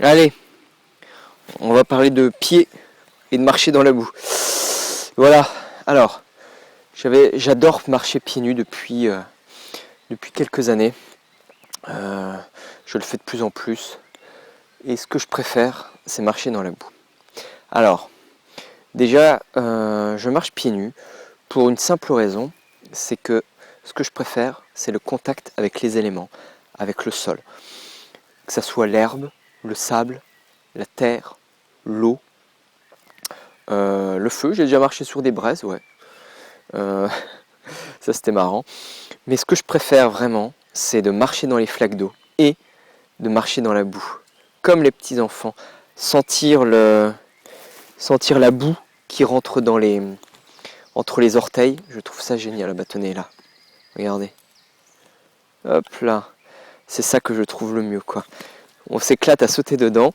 Allez, on va parler de pieds et de marcher dans la boue. Voilà, alors, j'adore marcher pieds nus depuis quelques années. Je le fais de plus en plus. Et ce que je préfère, c'est marcher dans la boue. Alors, déjà, je marche pieds nus pour une simple raison, c'est que ce que je préfère, c'est le contact avec les éléments, avec le sol. Que ça soit l'herbe, le sable, la terre, l'eau, le feu. J'ai déjà marché sur des braises, ouais. Ça c'était marrant. Mais ce que je préfère vraiment, c'est de marcher dans les flaques d'eau et de marcher dans la boue. Comme les petits enfants. Sentir la boue qui rentre entre les orteils. Je trouve ça génial, le bâtonnet là. Regardez. Hop là. C'est ça que je trouve le mieux, quoi. On s'éclate à sauter dedans.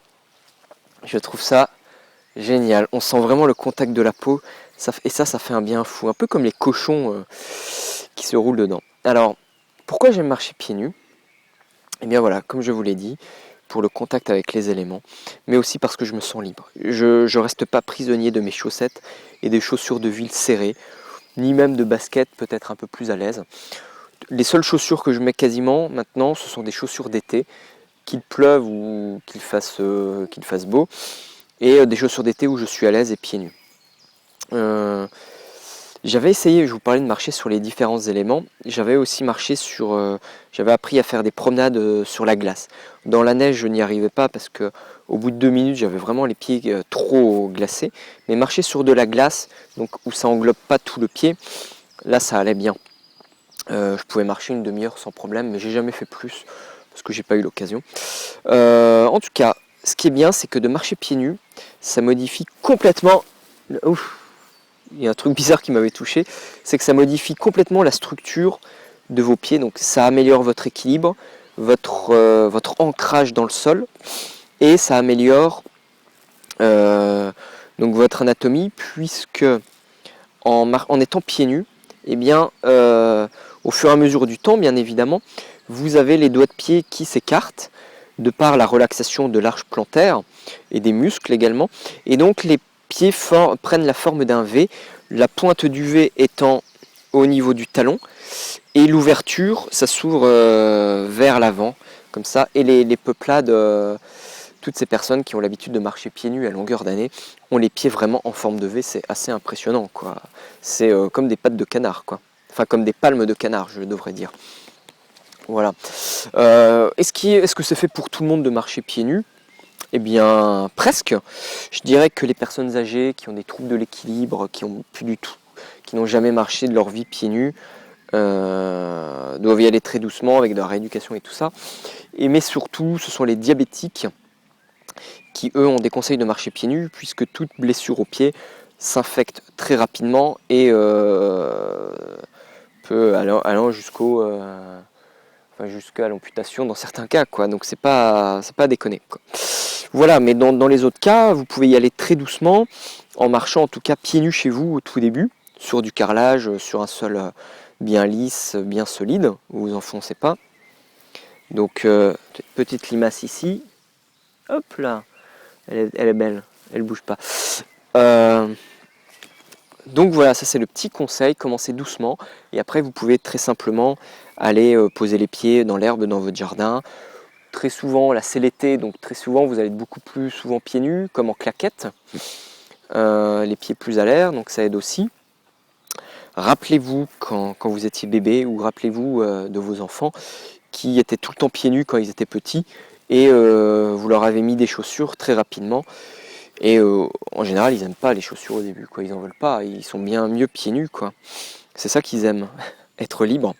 Je trouve ça génial. On sent vraiment le contact de la peau. Et ça fait un bien fou. Un peu comme les cochons qui se roulent dedans. Alors, pourquoi j'aime marcher pieds nus? Eh bien voilà, comme je vous l'ai dit, pour le contact avec les éléments, mais aussi parce que je me sens libre. Je ne reste pas prisonnier de mes chaussettes et des chaussures de ville serrées, ni même de baskets peut-être un peu plus à l'aise. Les seules chaussures que je mets quasiment maintenant, ce sont des chaussures d'été, qu'il pleuve ou qu'il fasse beau, et des chaussures d'été où je suis à l'aise et pieds nus. J'avais essayé, je vous parlais de marcher sur les différents éléments, j'avais aussi j'avais appris à faire des promenades sur la glace. Dans la neige, je n'y arrivais pas parce que au bout de 2 minutes, j'avais vraiment les pieds trop glacés. Mais marcher sur de la glace, donc où ça englobe pas tout le pied, là ça allait bien. Je pouvais marcher une demi-heure sans problème, mais j'ai jamais fait plus parce que j'ai pas eu l'occasion. En tout cas, ce qui est bien, c'est que de marcher pieds nus, ça modifie complètement. Ouf, il y a un truc bizarre qui m'avait touché, c'est que ça modifie complètement la structure de vos pieds. Donc ça améliore votre équilibre, votre ancrage dans le sol, et ça améliore donc votre anatomie, puisque en étant pieds nus, eh bien, au fur et à mesure du temps, bien évidemment, vous avez les doigts de pied qui s'écartent de par la relaxation de l'arche plantaire et des muscles également. Et donc les pieds prennent la forme d'un V, la pointe du V étant au niveau du talon, et l'ouverture, ça s'ouvre vers l'avant, comme ça. Et les peuplades, toutes ces personnes qui ont l'habitude de marcher pieds nus à longueur d'année, ont les pieds vraiment en forme de V, c'est assez impressionnant, quoi. C'est comme des pattes de canard, quoi. Enfin, comme des palmes de canard, je devrais dire. Voilà. Est-ce que c'est fait pour tout le monde de marcher pieds nus? Eh bien, presque. Je dirais que les personnes âgées qui ont des troubles de l'équilibre, qui n'ont jamais marché de leur vie pieds nus, doivent y aller très doucement avec de la rééducation et tout ça. Mais surtout, ce sont les diabétiques qui, eux, ont des conseils de marcher pieds nus, puisque toute blessure au pied s'infecte très rapidement et peut allant jusqu'à l'amputation dans certains cas, quoi. Donc c'est pas à déconner, quoi. Voilà, mais dans les autres cas, vous pouvez y aller très doucement, en marchant en tout cas pieds nus chez vous au tout début, sur du carrelage, sur un sol bien lisse, bien solide, où vous enfoncez pas. Donc petite limace ici, hop là, elle est belle, elle bouge pas. Donc voilà, ça c'est le petit conseil, commencez doucement, et après vous pouvez très simplement aller poser les pieds dans l'herbe dans votre jardin. Très souvent, là c'est l'été, donc très souvent vous allez être beaucoup plus souvent pieds nus, comme en claquettes, les pieds plus à l'air, donc ça aide aussi. Rappelez-vous quand vous étiez bébé, ou rappelez-vous de vos enfants qui étaient tout le temps pieds nus quand ils étaient petits, et vous leur avez mis des chaussures très rapidement. Et en général, ils n'aiment pas les chaussures au début, quoi. Ils n'en veulent pas, ils sont bien mieux pieds nus, quoi. C'est ça qu'ils aiment, être libres.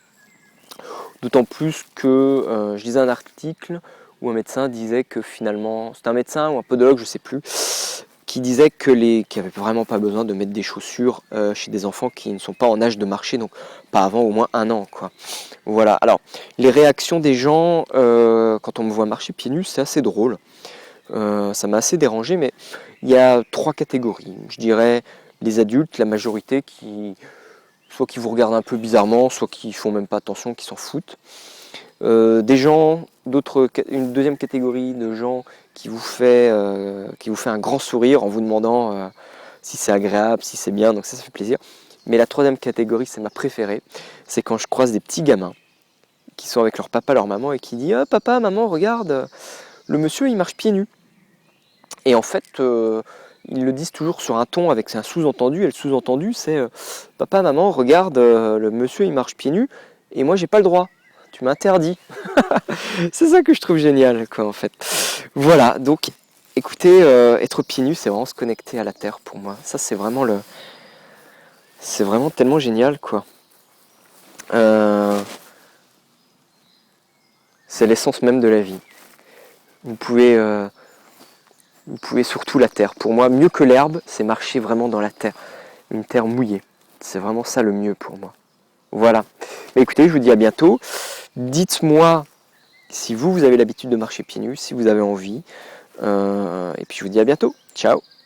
D'autant plus que je lisais un article où un médecin disait que finalement, c'était un médecin ou un podologue, je sais plus, qui disait qu'il n'y avait vraiment pas besoin de mettre des chaussures chez des enfants qui ne sont pas en âge de marcher, donc pas avant au moins 1 an, quoi. Voilà. Alors, les réactions des gens quand on me voit marcher pieds nus, c'est assez drôle. Ça m'a assez dérangé, mais il y a 3 catégories. Je dirais les adultes, la majorité, soit qui vous regardent un peu bizarrement, soit qui font même pas attention, qui s'en foutent. Une deuxième catégorie de gens qui vous fait un grand sourire en vous demandant si c'est agréable, si c'est bien, donc ça fait plaisir. Mais la troisième catégorie, c'est ma préférée, c'est quand je croise des petits gamins qui sont avec leur papa, leur maman, et qui disent « Ah papa, maman, regarde, le monsieur il marche pieds nus ». Et en fait, ils le disent toujours sur un ton avec un sous-entendu, et le sous-entendu c'est Papa, maman, regarde, le monsieur il marche pieds nus, et moi j'ai pas le droit, tu m'interdis ». C'est ça que je trouve génial, quoi, en fait. Voilà, donc écoutez, être pieds nus, c'est vraiment se connecter à la terre pour moi. Ça, c'est vraiment tellement génial, quoi. C'est l'essence même de la vie. Vous pouvez surtout la terre. Pour moi, mieux que l'herbe, c'est marcher vraiment dans la terre. Une terre mouillée. C'est vraiment ça le mieux pour moi. Voilà. Mais écoutez, je vous dis à bientôt. Dites-moi si vous avez l'habitude de marcher pieds nus, si vous avez envie. Et puis je vous dis à bientôt. Ciao.